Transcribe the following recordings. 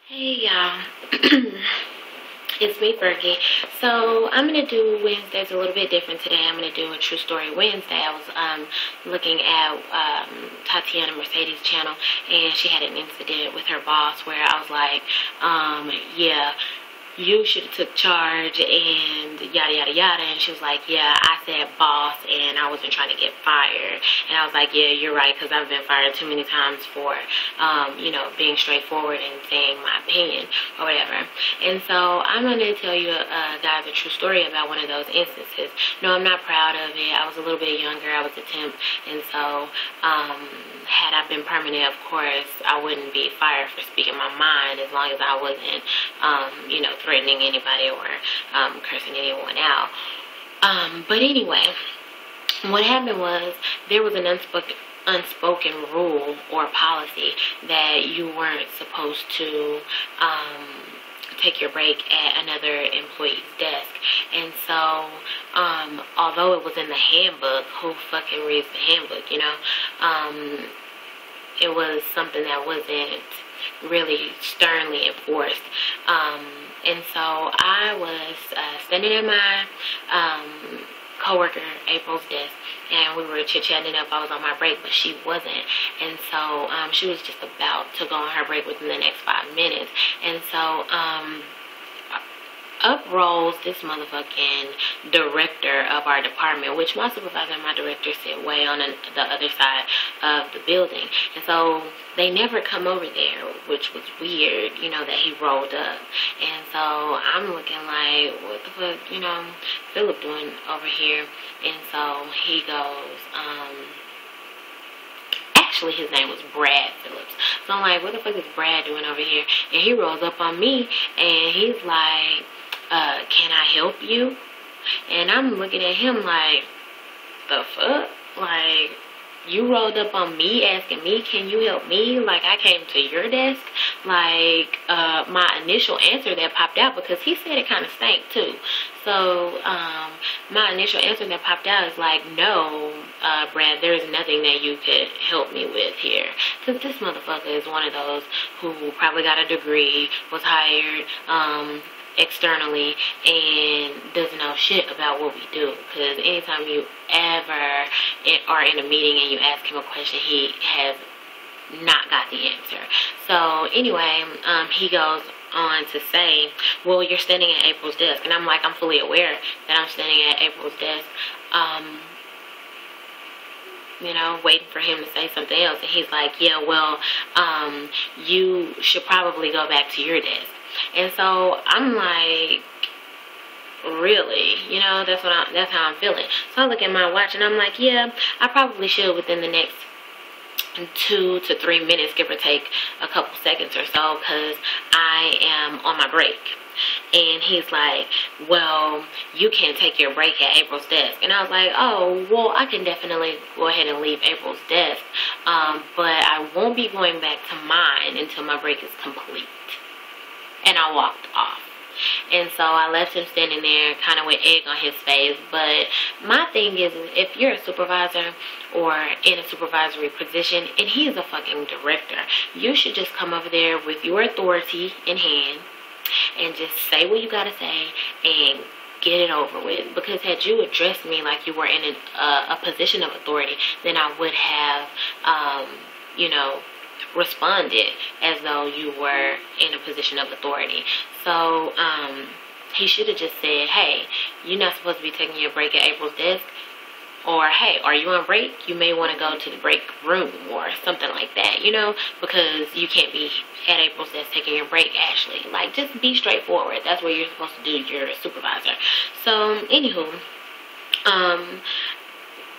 Hey y'all, it's me Fergie. So I'm gonna do Wednesdays a little bit different today. I'm gonna do a true story Wednesday. I was looking at Tatiana Mercedes' channel, and she had an incident with her boss where I was like, yeah, you should have took charge and yada yada yada. And she was like, yeah, I said boss and I wasn't trying to get fired. And I was like, yeah, you're right, because I've been fired too many times for being straightforward and saying my opinion or whatever. And so I'm going to tell you guys a true story about one of those instances. No, I'm not proud of it. I was a little bit younger. I was a temp, and so had I been permanent, of course I wouldn't be fired for speaking my mind, as long as I wasn't threatening anybody or cursing anyone out. But anyway, what happened was there was an unspoken rule or policy that you weren't supposed to take your break at another employee's desk. And so although it was in the handbook, who fucking reads the handbook, it was something that wasn't really sternly enforced. And so I was standing at my coworker April's desk, and we were chit-chatting up. I was on my break, but she wasn't. And so she was just about to go on her break within the next 5 minutes. And so up rolls this motherfucking director of our department, which my supervisor and my director sit way on the other side of the building. And so they never come over there, which was weird, that he rolled up. And so I'm looking like, what the fuck, Philip doing over here? And so he goes, actually his name was Brad Phillips. So I'm like, what the fuck is Brad doing over here? And he rolls up on me and he's like, can I help you? And I'm looking at him like, the fuck? Like, you rolled up on me asking me, can you help me? Like, I came to your desk. Like, my initial answer that popped out, because he said it kind of stank too. So, my initial answer that popped out is like, no, Brad, there is nothing that you could help me with here. Because this motherfucker is one of those who probably got a degree, was hired, externally, and doesn't know shit about what we do. Because anytime you ever are in a meeting and you ask him a question, he has not got the answer. So anyway, he goes on to say, well, you're standing at April's desk. And I'm like, I'm fully aware that I'm standing at April's desk, waiting for him to say something else. And he's like, yeah, well, you should probably go back to your desk. And so I'm like, really? That's how I'm feeling. So I look at my watch and I'm like, yeah, I probably should within the next 2 to 3 minutes, give or take a couple seconds or so, because I am on my break. And he's like, well, you can't take your break at April's desk. And I was like, oh, well, I can definitely go ahead and leave April's desk, but I won't be going back to mine until my break is complete. And I walked off. And so I left him standing there kind of with egg on his face. But my thing is, if you're a supervisor or in a supervisory position and he is a fucking director, you should just come over there with your authority in hand and just say what you gotta say and get it over with. Because had you addressed me like you were in a position of authority, then I would have, responded as though you were in a position of authority. So he should have just said, hey, you're not supposed to be taking your break at April's desk, or hey, are you on break? You may want to go to the break room or something like that, because you can't be at April's desk taking your break, Ashley. Like, just be straightforward. That's what you're supposed to do. You're a supervisor. So anywho,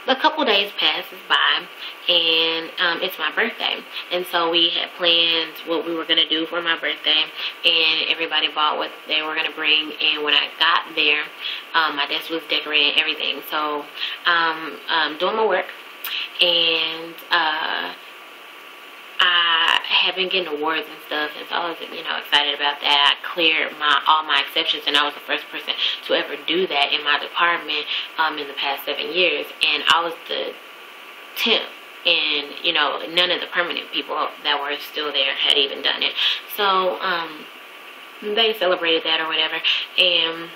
a couple days passes by, and it's my birthday. And so we had planned what we were going to do for my birthday, and everybody bought what they were going to bring. And when I got there, my desk was decorated and everything. So I'm doing my work, and I have been getting awards and stuff, and so I was, excited about that. I cleared all my exceptions, and I was the first person to ever do that in my department in the past 7 years. And I was the 10th And, you know, none of the permanent people that were still there had even done it. So, they celebrated that or whatever. And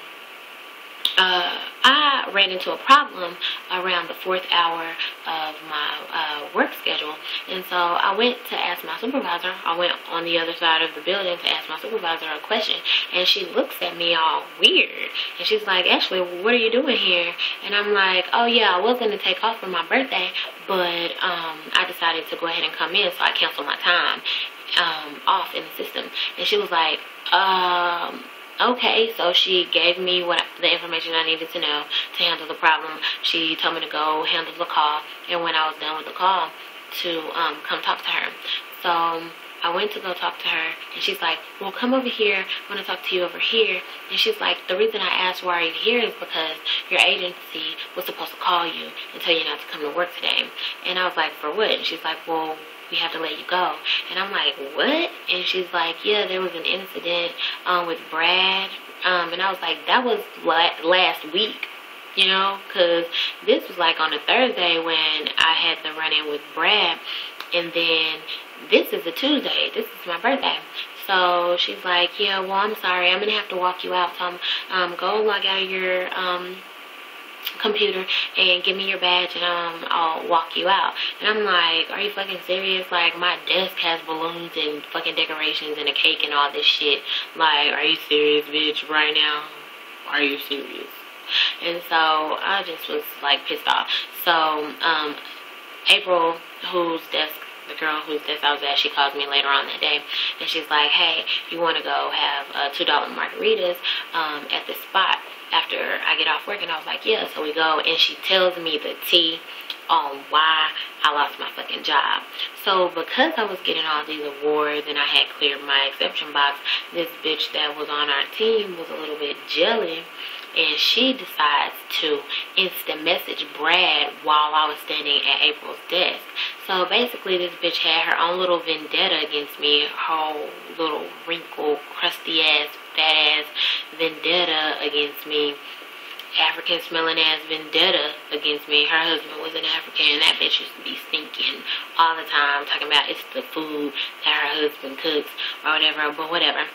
I ran into a problem around the 4th hour of my work schedule. And so I went to ask my supervisor. I went on the other side of the building to ask my supervisor a question. And she looks at me all weird. And she's like, Ashley, what are you doing here? And I'm like, oh yeah, I was going to take off for my birthday, but I decided to go ahead and come in, so I canceled my time off in the system. And she was like, okay. So she gave me the information I needed to know to handle the problem. She told me to go handle the call, and when I was done with the call, to come talk to her. So I went to go talk to her, and she's like, well, come over here. I want to talk to you over here. And she's like, the reason I asked why are you here is because your agency was supposed to call you and tell you not to come to work today. And I was like, for what? And she's like, well, we have to let you go. And I'm like, what? And she's like, yeah, there was an incident with Brad. And I was like, that was last week, you know, because this was like on a Thursday when I had the run-in with Brad. And then this is a Tuesday. This is my birthday. So she's like, yeah, well, I'm sorry. I'm going to have to walk you out. So go log out of your computer and give me your badge, and I'll walk you out. And I'm like, are you fucking serious? Like, my desk has balloons and fucking decorations and a cake and all this shit. Like, are you serious, bitch, right now? Are you serious? And so I just was like pissed off. So April, the girl whose desk I was at, she called me later on that day, and she's like, hey, you want to go have $2 margaritas at this spot after I get off work? And I was like, yeah. So we go, and she tells me the tea on why I lost my fucking job. So because I was getting all these awards and I had cleared my exception box, this bitch that was on our team was a little bit jelly, and she decides to instant message Brad while I was standing at April's desk. So basically this bitch had her own little vendetta against me, her whole little wrinkled, crusty ass, fat ass vendetta against me, African smelling ass vendetta against me. Her husband was an African, and that bitch used to be stinking all the time, talking about it's the food that her husband cooks or whatever. But whatever.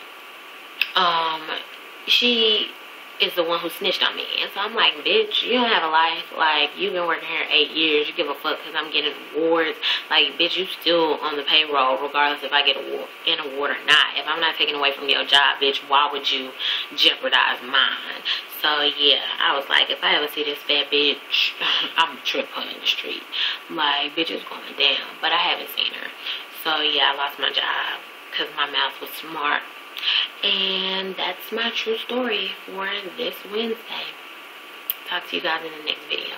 She is the one who snitched on me. And so I'm like, bitch, you don't have a life. Like, you've been working here 8 years. You give a fuck because I'm getting awards. Like, bitch, you still on the payroll regardless if I get an award or not. If I'm not taking away from your job, bitch, why would you jeopardize mine? So yeah, I was like, if I ever see this fat bitch, I'm gonna trip her in the street. Like, bitch is going down. But I haven't seen her. So yeah, I lost my job because my mouth was smart. And that's my true story for this Wednesday. Talk to you guys in the next video.